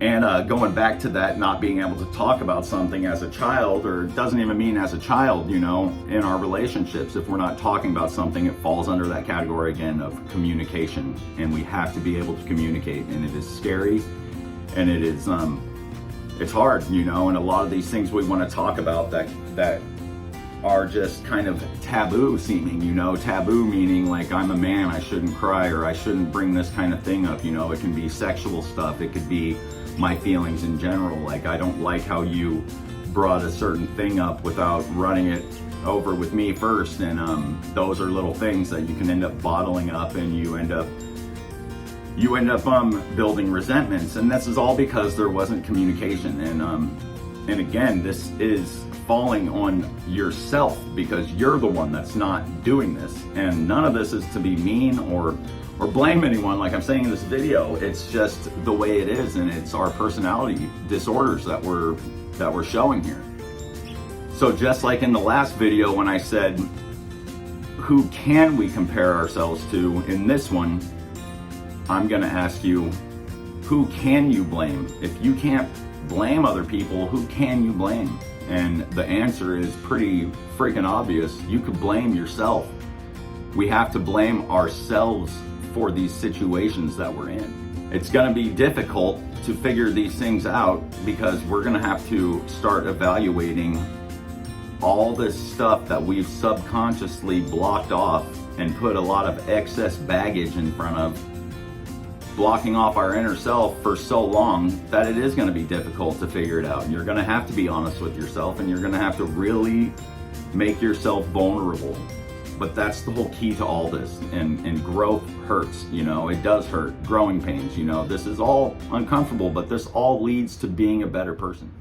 And going back to that, not being able to talk about something as a child, or it doesn't even mean as a child, you know, in our relationships, if we're not talking about something, it falls under that category again of communication. And we have to be able to communicate, and it is scary, and it is, it's hard, you know, and a lot of these things we want to talk about that are just kind of taboo seeming, you know, taboo meaning like I'm a man, I shouldn't cry, or I shouldn't bring this kind of thing up, you know. It can be sexual stuff, it could be my feelings in general, like I don't like how you brought a certain thing up without running it over with me first, and those are little things that you can end up bottling up, and you end up building resentments, and this is all because there wasn't communication. And again, this is falling on yourself because you're the one that's not doing this, and none of this is to be mean or blame anyone, like I'm saying in this video. It's just the way it is, and it's our personality disorders that we're showing here. So just like in the last video when I said, who can we compare ourselves to, in this one, I'm gonna ask you, who can you blame? If you can't blame other people, who can you blame? And the answer is pretty freaking obvious. You could blame yourself. We have to blame ourselves for these situations that we're in. It's gonna be difficult to figure these things out because we're gonna have to start evaluating all this stuff that we've subconsciously blocked off and put a lot of excess baggage in front of, blocking off our inner self for so long that it is going to be difficult to figure it out. And you're going to have to be honest with yourself, and you're going to have to really make yourself vulnerable. But that's the whole key to all this. And growth hurts, you know, it does hurt. Growing pains, you know, this is all uncomfortable, but this all leads to being a better person.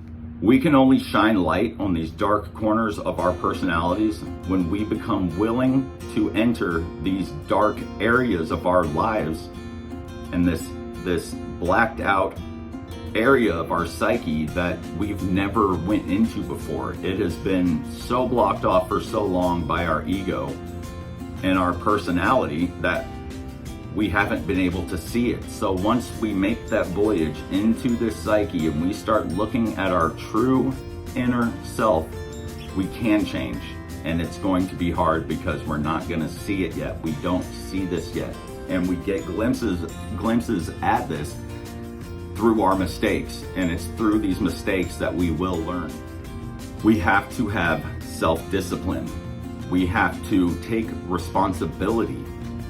We can only shine light on these dark corners of our personalities when we become willing to enter these dark areas of our lives, and this blacked out area of our psyche that we've never went into before. It has been so blocked off for so long by our ego and our personality that we haven't been able to see it. So once we make that voyage into this psyche and we start looking at our true inner self, we can change. And it's going to be hard because we're not gonna see it yet. We don't see this yet. And we get glimpses at this through our mistakes, and it's through these mistakes that we will learn. We have to have self-discipline. We have to take responsibility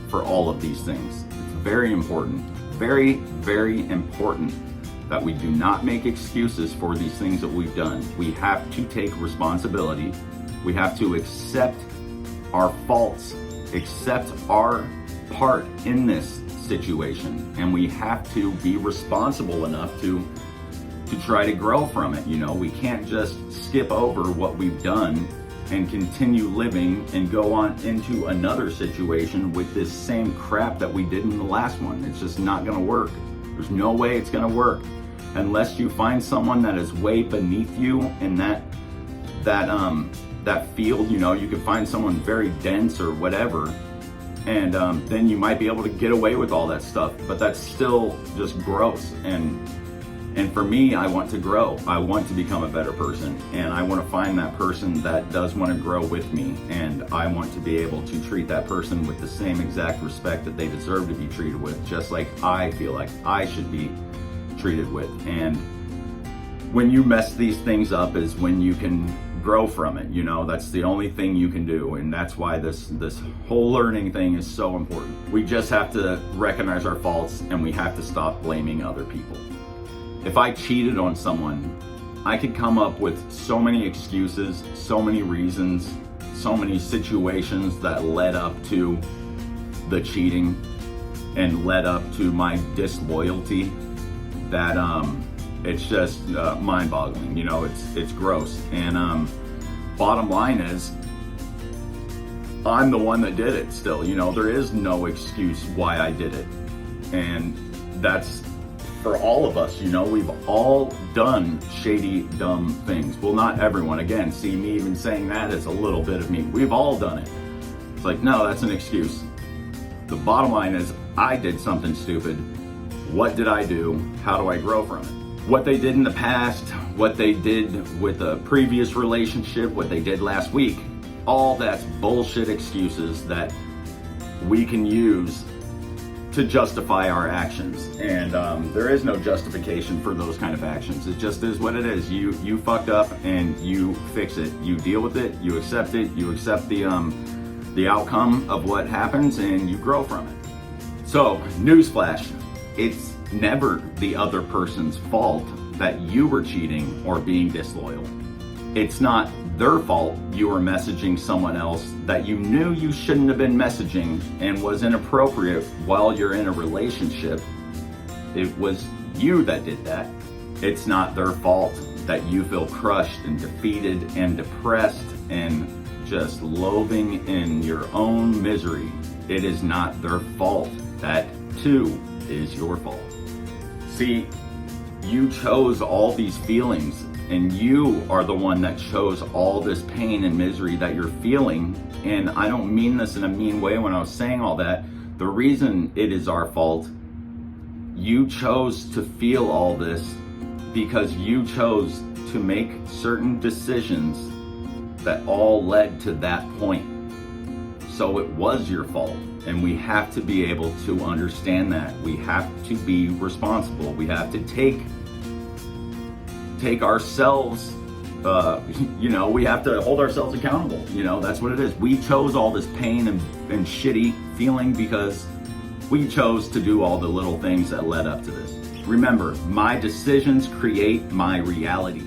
for all of these things. It's very important, very, very important that we do not make excuses for these things that we've done. We have to take responsibility. We have to accept our faults, accept our part in this situation, and we have to be responsible enough to try to grow from it. You know, we can't just skip over what we've done and continue living and go on into another situation with this same crap that we did in the last one. It's just not gonna work. There's no way it's gonna work unless you find someone that is way beneath you in that field. You know, you could find someone very dense or whatever, and then you might be able to get away with all that stuff, but that's still just gross. And for me, I want to grow. I want to become a better person, and I want to find that person that does want to grow with me, and I want to be able to treat that person with the same exact respect that they deserve to be treated with, just like I feel like I should be treated with. And when you mess these things up is when you can grow from it. You know, that's the only thing you can do, and that's why this whole learning thing is so important. We just have to recognize our faults, and we have to stop blaming other people. If I cheated on someone, I could come up with so many excuses, so many reasons, so many situations that led up to the cheating and led up to my disloyalty that it's just mind-boggling. You know, it's gross. And bottom line is, I'm the one that did it still. You know, there is no excuse why I did it. And that's for all of us. You know, we've all done shady, dumb things. Well, not everyone. Again, see, me even saying that is a little bit of me. We've all done it. It's like, no, that's an excuse. The bottom line is, I did something stupid. What did I do? How do I grow from it? what they did in the past, what they did with a previous relationship, what they did last week. All that's bullshit excuses that we can use to justify our actions. And there is no justification for those kind of actions. It just is what it is. You fucked up and you fix it. You deal with it, you accept it, you accept the outcome of what happens, and you grow from it. So, newsflash, it's never the other person's fault that you were cheating or being disloyal. It's not their fault you were messaging someone else that you knew you shouldn't have been messaging and was inappropriate while you're in a relationship. It was you that did that. It's not their fault that you feel crushed and defeated and depressed and just loathing in your own misery. It is not their fault. That too is your fault. See, you chose all these feelings, and you are the one that chose all this pain and misery that you're feeling. And I don't mean this in a mean way when I was saying all that. The reason it is our fault, you chose to feel all this because you chose to make certain decisions that all led to that point. So it was your fault. And we have to be able to understand that. We have to be responsible. We have to take ourselves, we have to hold ourselves accountable. That's what it is. We chose all this pain and shitty feeling because we chose to do all the little things that led up to this. Remember, my decisions create my reality.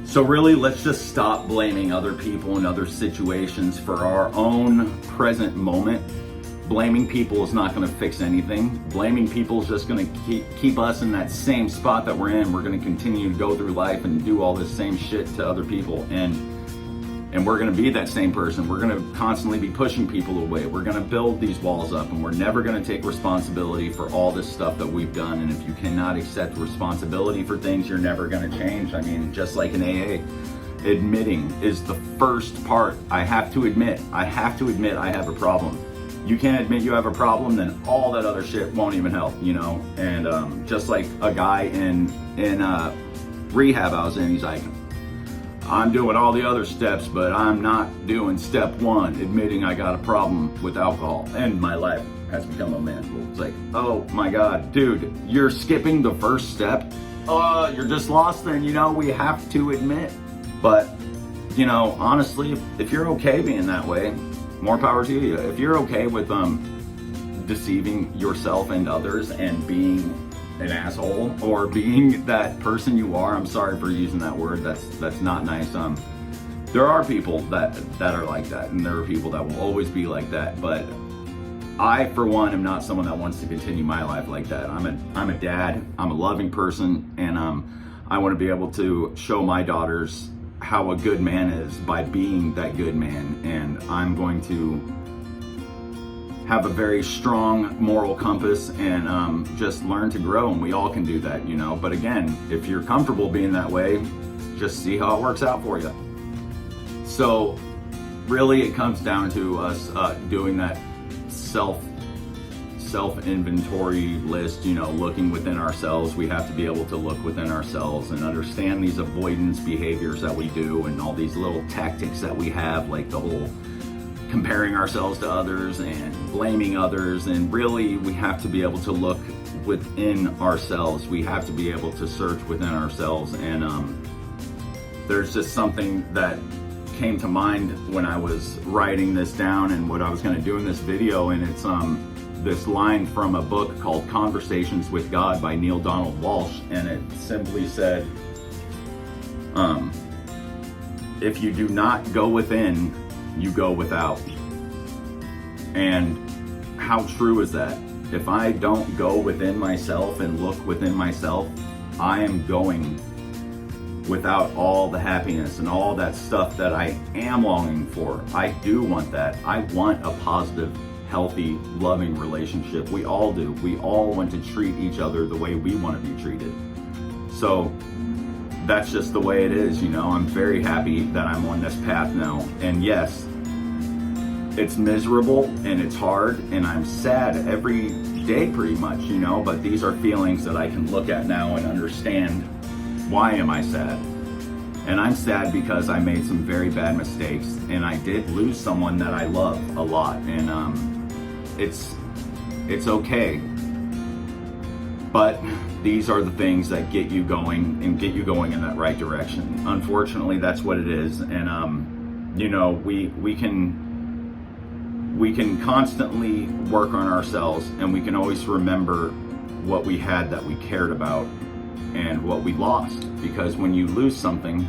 So really, let's just stop blaming other people and other situations for our own present moment. Blaming people is not going to fix anything. Blaming people is just going to keep us in that same spot that we're in. We're going to continue to go through life and do all this same shit to other people. And we're going to be that same person. We're going to constantly be pushing people away. We're going to build these walls up, and we're never going to take responsibility for all this stuff that we've done. And if you cannot accept responsibility for things, you're never going to change. I mean, just like in AA, admitting is the first part. I have to admit I have a problem. You can't admit you have a problem, then all that other shit won't even help, And just like a guy in rehab I was in, he's like, I'm doing all the other steps, but I'm not doing step one, admitting I got a problem with alcohol. And my life has become a man. It's like, oh my God, dude, you're skipping the first step. You're just lost then, we have to admit. But, honestly, if you're okay being that way, more power to you. If you're okay with deceiving yourself and others and being an asshole or being that person you are, I'm sorry for using that word. That's not nice. There are people that are like that, and there are people that will always be like that. But I, for one, am not someone that wants to continue my life like that. I'm a dad. I'm a loving person, and I want to be able to show my daughters how a good man is by being that good man. And I'm going to have a very strong moral compass and just learn to grow, and we all can do that, But again, if you're comfortable being that way, just see how it works out for you. So really it comes down to us doing that self-inventory list, looking within ourselves. We have to be able to look within ourselves and understand these avoidance behaviors that we do and all these little tactics that we have, like the whole comparing ourselves to others and blaming others. And really, we have to be able to look within ourselves. We have to be able to search within ourselves. And there's just something that came to mind when I was writing this down and what I was going to do in this video. And it's this line from a book called Conversations with God by Neil Donald Walsh. And it simply said, if you do not go within, you go without. And how true is that? If I don't go within myself and look within myself, I am going without all the happiness and all that stuff that I am longing for. I do want that. I want a positive, healthy, loving relationship. We all do. We all want to treat each other the way we want to be treated. So that's just the way it is, I'm very happy that I'm on this path now. And yes, it's miserable and it's hard and I'm sad every day pretty much, but these are feelings that I can look at now and understand Why am I sad? And I'm sad because I made some very bad mistakes, and I did lose someone that I love a lot, and it's okay. But these are the things that get you going and get you going in that right direction. Unfortunately, that's what it is. And you know, we can constantly work on ourselves, and we can always remember what we had that we cared about and what we lost, because when you lose something,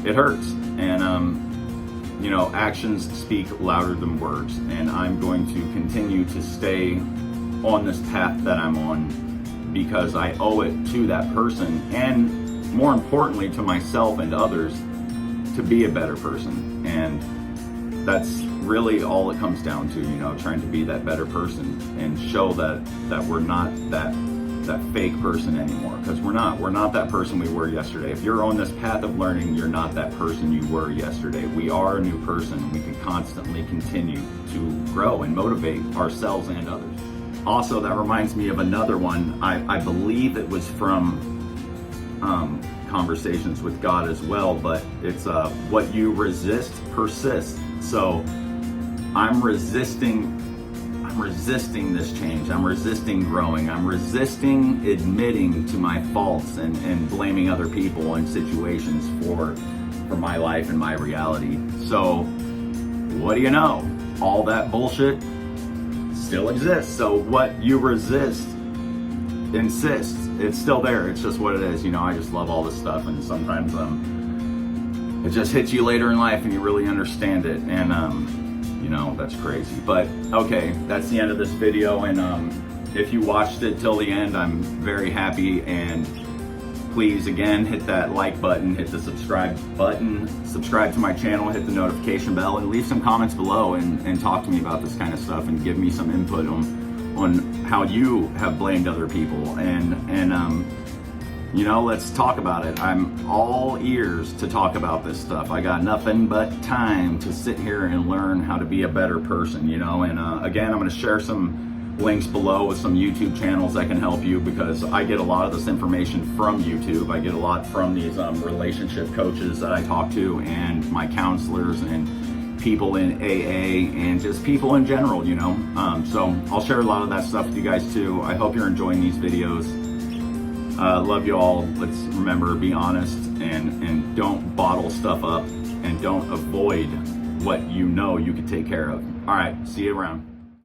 it hurts. And you know, actions speak louder than words, and I'm going to continue to stay on this path that I'm on because I owe it to that person, and more importantly to myself and others, to be a better person. And that's really all it comes down to, you know, trying to be that better person and show that we're not that fake person anymore, because we're not that person we were yesterday. If you're on this path of learning, you're not that person you were yesterday. We are a new person. We can constantly continue to grow and motivate ourselves and others. Also, that reminds me of another one. I believe it was from Conversations with God as well, but it's what you resist persists. So I'm resisting this change. I'm resisting growing. I'm resisting admitting to my faults and blaming other people and situations for my life and my reality. So what do you know? All that bullshit still exists. So what you resist insists. It's still there. It's just what it is. You know, I just love all this stuff, and sometimes it just hits you later in life and you really understand it. And you know, that's crazy. But okay, that's the end of this video, and if you watched it till the end, I'm very happy. And please, again, hit that like button, hit the subscribe button, subscribe to my channel, hit the notification bell, and leave some comments below and talk to me about this kind of stuff and give me some input on how you have blamed other people. And you know, let's talk about it. I'm all ears to talk about this stuff. I got nothing but time to sit here and learn how to be a better person, you know. And again, I'm going to share some links below with some YouTube channels that can help you, because I get a lot of this information from YouTube. I get a lot from these relationship coaches that I talk to, and my counselors, and people in AA, and just people in general, you know. So I'll share a lot of that stuff with you guys too. I hope you're enjoying these videos. Love you all. Let's remember, be honest, and don't bottle stuff up, and don't avoid what you know you could take care of. All right, see you around.